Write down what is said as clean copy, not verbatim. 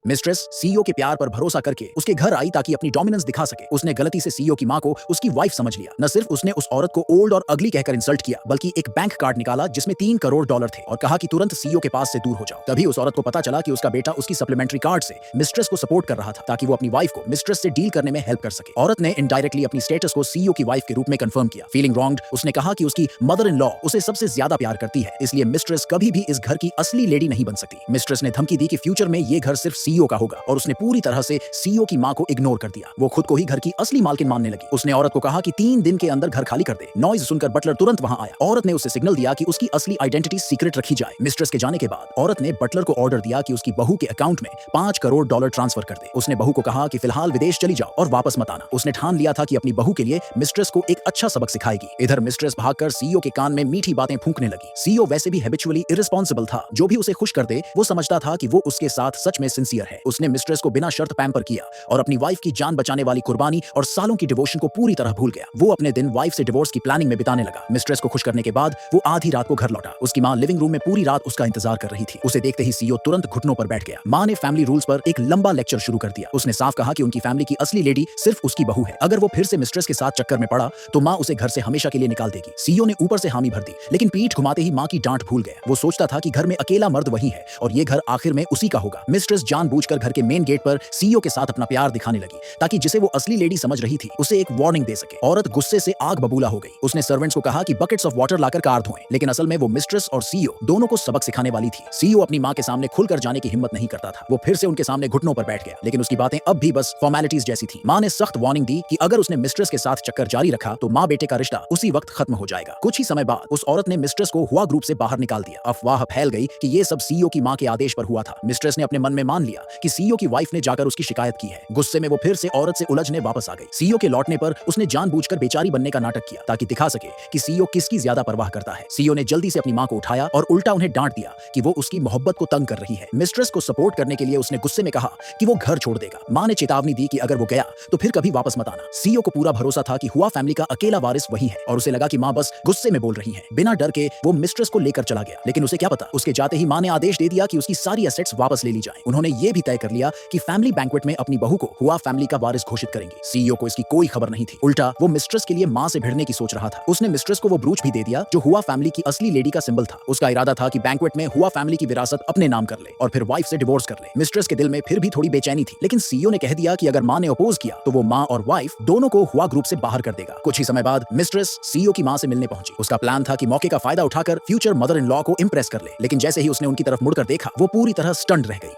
Mistress CEO के प्यार पर भरोसा करके उसके घर आई ताकि अपनी डोमिनेंस दिखा सके। उसने गलती से सीईओ की मां को उसकी वाइफ समझ लिया। न सिर्फ उसने उस औरत को ओल्ड और अगली कहकर इंसल्ट किया, बल्कि एक बैंक कार्ड निकाला जिसमें $3 करोड़ थे और कहा कि तुरंत सीईओ के पास से दूर हो जाओ। तभी उस औरत को पता चला कि उसका बेटा उसकी सप्लीमेंट्री कार्ड से मिस्ट्रेस को सपोर्ट कर रहा था ताकि वो अपनी वाइफ को मिस्ट्रेस से डील करने में हेल्प कर सके। औरत ने इनडायरेक्टली अपनी स्टेटस को सीईओ की वाइफ के रूप में कंफर्म किया। फीलिंग रॉन्ग्ड, उसने कहा कि उसकी मदर इन लॉ उसे सबसे ज्यादा प्यार करती है, इसलिए मिस्ट्रेस कभी भी इस घर की असली लेडी नहीं बन सकती। मिस्ट्रेस ने धमकी दी कि फ्यूचर में ये घर सिर्फ सीईओ का होगा और उसने पूरी तरह से सीईओ की मां को इग्नोर कर दिया। वो खुद को ही घर की असली मालकिन मानने लगी। उसने औरत को कहा कि 3 दिन के अंदर घर खाली कर दे। नॉइज सुनकर बटलर तुरंत वहां आया। औरत ने उसे सिग्नल दिया कि उसकी असली आइडेंटिटी सीक्रेट रखी जाए। मिस्ट्रेस के जाने के बाद औरत ने बटलर को ऑर्डर दिया कि उसकी बहू के अकाउंट में $5 करोड़ ट्रांसफर कर दे। उसने बहू को कहा कि फिलहाल विदेश चली जाओ और वापस मत आना। उसने ठान लिया था कि अपनी बहू के लिए मिस्ट्रेस को एक अच्छा सबक सिखाएगी। इधर मिस्ट्रेस भागकर सीईओ के कान में मीठी बातें फूंकने लगी। सीईओ वैसे भी हैबिचुअली इररिस्पॉन्सिबल था। जो भी उसे खुश कर दे वो समझता था कि वो उसके साथ सच में सिंसियर है। उसने मिस्ट्रेस को बिना शर्त पैम्पर किया और अपनी वाइफ की जान बचाने वाली कुर्बानी और सालों की डिवोशन को पूरी तरह भूल गया। वो अपने दिन वाइफ से डिवोर्स की प्लानिंग में बिताने लगा। मिस्ट्रेस को खुश करने के बाद वो आधी रात को घर लौटा। उसकी मां लिविंग रूम में पूरी रात उसका इंतजार कर रही थी। उसे देखते ही सीईओ तुरंत घुटनों पर बैठ गया। मां ने फैमिली रूल्स पर एक लंबा लेक्चर शुरू कर दिया। उसने साफ कहा कि उनकी फैमिली की असली लेडी सिर्फ उसकी बहू है। अगर वो फिर से मिस्ट्रेस के साथ चक्कर में पड़ा तो मां उसे घर से हमेशा के लिए निकाल देगी। सीईओ ने ऊपर से हामी भर दी, लेकिन पीठ घुमाते ही मां की डांट भूल गया। वो सोचता था कि घर में अकेला मर्द वही है और ये घर आखिर में उसी का होगा। मिस्ट्रेस जानबूझकर घर के मेन गेट पर सीईओ के साथ अपना प्यार दिखाने लगी ताकि जिसे वो असली लेडी समझ रही थी उसे एक वार्निंग दे सके। औरत गुस्से से आग बबूला हो गई। उसने सर्वेंट्स को कहा कि buckets of water locker car धोएं, लेकिन असल में वो मिस्ट्रेस और सीईओ दोनों को सबक सिखाने वाली थी। सीईओ अपनी मां के सामने खुलकर जाने की हिम्मत नहीं करता था। वो फिर से उनके सामने घुटनों पर बैठ गया, लेकिन उसकी बातें अब भी बस फॉर्मेलिटीज जैसी थी। मां ने सख्त वार्निंग दी कि अगर उसने मिस्ट्रेस के साथ चक्कर जारी रखा तो मां बेटे का रिश्ता उसी वक्त खत्म हो जाएगा। कुछ ही समय बाद उस औरत ने मिस्ट्रेस को हुआ ग्रुप से बाहर निकाल दिया। अफवाह फैल गई कि ये सब सीईओ की मां के आदेश पर हुआ था। मिस्ट्रेस ने अपने मन में मान लिया कि सीईओ की वाइफ ने जाकर उसकी शिकायत की है। गुस्से में वो फिर से औरत से उलझने वापस आ गई। सीईओ के लौटने पर उसने जानबूझकर बेचारी बनने का नाटक किया ताकि दिखा सके कि सीईओ किसकी ज्यादा परवाह करता है। सीईओ ने जल्दी से अपनी मां को उठाया और उल्टा उन्हें डांट दिया कि वो उसकी मोहब्बत को तंग कर रही है। मिस्ट्रेस को सपोर्ट करने के लिए उसने गुस्से में कहा कि वो घर छोड़ देगा। मां ने चेतावनी दी कि अगर वो गया तो फिर कभी वापस मत आना। सीईओ को पूरा भरोसा था कि हुआ फैमिली का अकेला वारिस वही है और उसे लगा कि मां बस गुस्से में बोल रही है। बिना डर के वो मिस्ट्रेस को लेकर चला गया, लेकिन उसे क्या पता उसके जाते ही मां ने आदेश दे दिया कि उसकी सारी एसेट्स वापस ले ली जाएं। उन्होंने ये भी तय कर लिया कि फैमिली बैंक्वेट में अपनी बहू को हुआ फैमिली का वारिस घोषित करेंगे। सीईओ को इसकी कोई खबर नहीं थी। उल्टा वो मिस्ट्रेस के लिए मां से भिड़ने की सोच रहा था। उसने मिस्ट्रेस को वो ब्रूच भी दे दिया जो हुआ फैमिली की असली लेडी का सिंबल था। उसका इरादा था कि बैंक्वेट में हुआ फैमिली की विरासत अपने नाम कर ले और फिर वाइफ से डिवोर्स कर ले। मिस्ट्रेस के दिल में फिर भी थोड़ी बेचैनी थी, लेकिन सीईओ ने कह दिया कि अगर मां ने अपोज किया तो वो मां और वाइफ दोनों को हुआ ग्रुप से बाहर कर देगा। कुछ ही समय बाद मिस्ट्रेस सीईओ की मां से मिलने पहुंची। उसका प्लान था कि मौके का फायदा उठाकर फ्यूचर मदर इन लॉ को इंप्रेस कर ले, लेकिन जैसे ही उसने उनकी तरफ मुड़कर देखा वो पूरी तरह स्टन्ड रह गई।